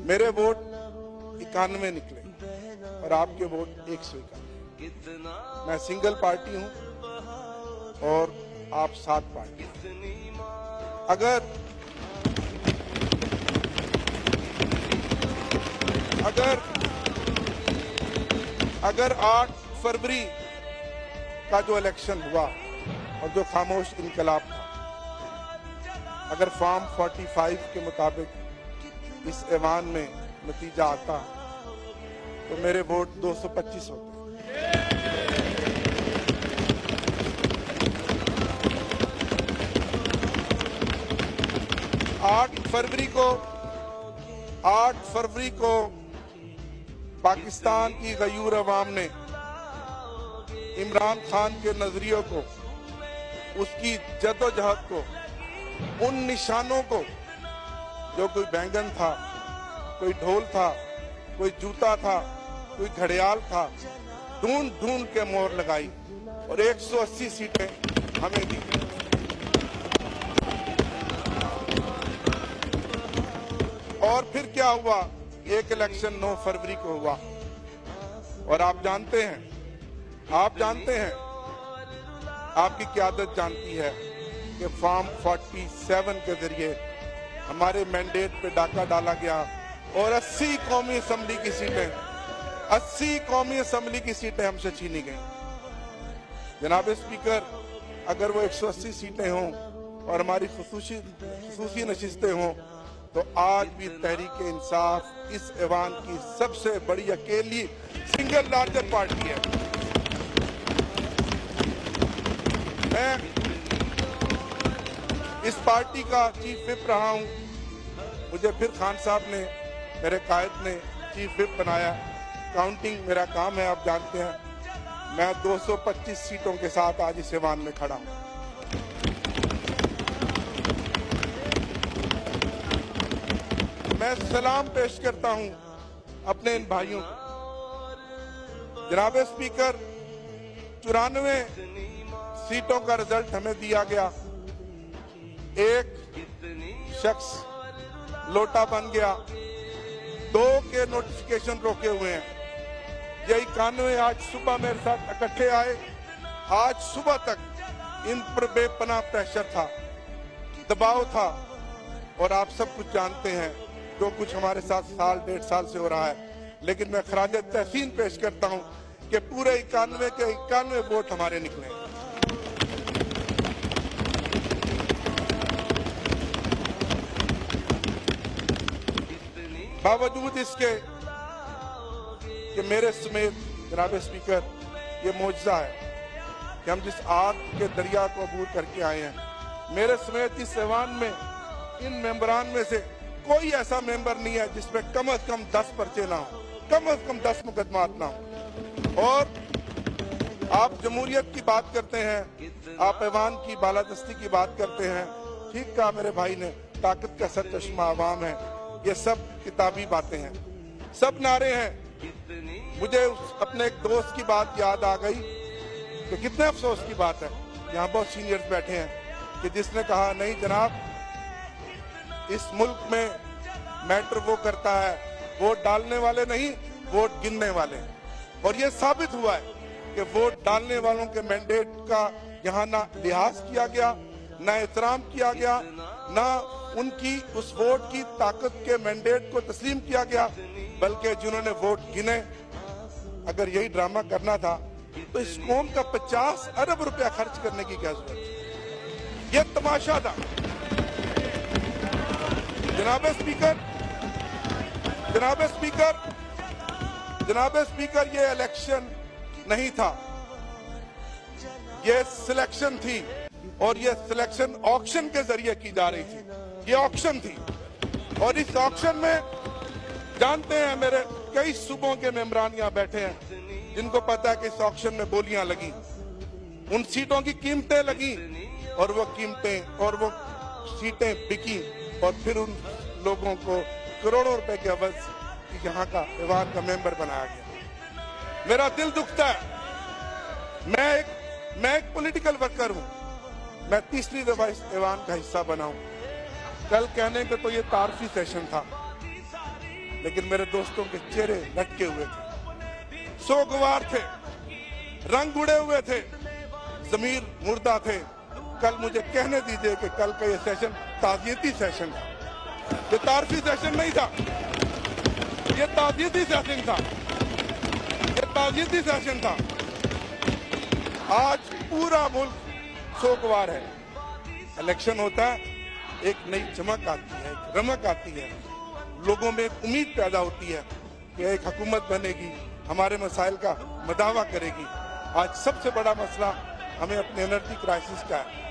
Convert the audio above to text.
मेरे वोट 91 निकले और आपके वोट 191। मैं सिंगल पार्टी हूं और आप 7 पार्टी। अगर 8 फरवरी का जो इलेक्शन हुआ और जो खामोश इनकलाब था, अगर फॉर्म 45 के मुताबिक इस ऐवान में नतीजा आता तो मेरे वोट 225 होते। 8 फरवरी को पाकिस्तान की गयूर अवाम ने इमरान खान के नजरियों को, उसकी जद्दोजहद को, उन निशानों को, जो कोई बैंगन था, कोई ढोल था, कोई जूता था, कोई घड़ियाल था, ढूंढ ढूंढ के मोहर लगाई और 180 सीटें हमें दी। और फिर क्या हुआ? एक इलेक्शन 9 फरवरी को हुआ और आप जानते हैं, आपकी क़यादत जानती है कि फॉर्म 47 के जरिए हमारे मैंडेट पे डाका डाला गया और 80 कौमी असेंबली की सीटें हमसे छीनी गई। जनाब स्पीकर, अगर वो 180 सीटें हों और हमारी खुसूसी नशिस्तें हों तो आज भी तहरीक इंसाफ इस ऐवान की सबसे बड़ी अकेली सिंगल लार्जर पार्टी है। मैं इस पार्टी का चीफ विप रहा हूं। मुझे फिर खान साहब ने, मेरे कायद ने चीफ विप बनाया। काउंटिंग मेरा काम है, आप जानते हैं। मैं 225 सीटों के साथ आज इस ऐवान में खड़ा हूं। मैं सलाम पेश करता हूं अपने इन भाइयों को। जनाब स्पीकर, 94 सीटों का रिजल्ट हमें दिया गया। एक शख्स लोटा बन गया, 2 के नोटिफिकेशन रोके हुए हैं। ये 91 आज सुबह मेरे साथ इकट्ठे आए। आज सुबह तक इन पर बेपनाह प्रेशर था, दबाव था और आप सब कुछ जानते हैं जो कुछ हमारे साथ साल 1.5 साल से हो रहा है। लेकिन मैं खराज तहसीन पेश करता हूं कि पूरे 91 के 91 वोट हमारे निकले। बावजूद इसके कि मेरे समेत, जनाब स्पीकर, ये मौजज़ा है कि हम जिस आग के दरिया को अबूर करके आए हैं। मेरे समेत इस ऐवान में, इन मेंबरान में से कोई ऐसा मेंबर नहीं है जिसमें कम से कम 10 पर्चे ना हो, कम से कम 10 मुकदमात ना हो। और आप जमहूरियत की बात करते हैं, आप ऐवान की बालादस्ती की बात करते हैं। ठीक कहा मेरे भाई ने, ताकत का सरचश्मा आवाम है। ये सब किताबी बातें हैं, सब नारे हैं। मुझे अपने एक दोस्त की बात याद आ गई कि कितने अफसोस की बात है, यहाँ बहुत सीनियर्स बैठे हैं, कि जिसने कहा नहीं जनाब, इस मुल्क में मैटर वो करता है, वोट डालने वाले नहीं, वोट गिनने वाले। और ये साबित हुआ है कि वोट डालने वालों के मैंडेट का यहाँ ना लिहाज किया गया, ना एहतराम किया गया, ना उनकी उस वोट की ताकत के मैंडेट को तस्लीम किया गया, बल्कि जिन्होंने वोट गिने, अगर यही ड्रामा करना था तो इस कौम का 50 अरब रुपया खर्च करने की क्या जरूरत है? ये तमाशा था। जनाब स्पीकर, ये इलेक्शन नहीं था, ये सिलेक्शन थी और ये सिलेक्शन ऑक्शन के जरिए की जा रही थी। ये ऑक्शन थी और इस ऑक्शन में जानते हैं, मेरे कई सूबों के मेंबरान यहाँ बैठे हैं जिनको पता है कि इस ऑक्शन में बोलियां लगी, उन सीटों की कीमतें लगी और वो कीमतें और वो सीटें बिकी और फिर उन लोगों को करोड़ों रुपए के अवज यहाँ का ऐवान का मेंबर बनाया गया। मेरा दिल दुखता है। मैं एक पॉलिटिकल वर्कर हूँ। मैं तीसरी दफा इस ऐवान का हिस्सा बना हूँ। कल कहने के तो ये तारफी सेशन था, लेकिन मेरे दोस्तों के चेहरे लटके हुए थे, सोगवार थे, रंग उड़े हुए थे, जमीर मुर्दा थे। कल मुझे कहने दीजिए कि कल का ये सेशन ताजियती सेशन था, ये तारफी सेशन नहीं था, ये ताजियती सेशन था, ये ताजियती सेशन था। आज पूरा मुल्क सोगवार है। इलेक्शन होता है, एक नई चमक आती है, एक रमक आती है, लोगों में एक उम्मीद पैदा होती है कि एक हुकूमत बनेगी, हमारे मसाइल का मदावा करेगी। आज सबसे बड़ा मसला हमें अपने एनर्जी क्राइसिस का है।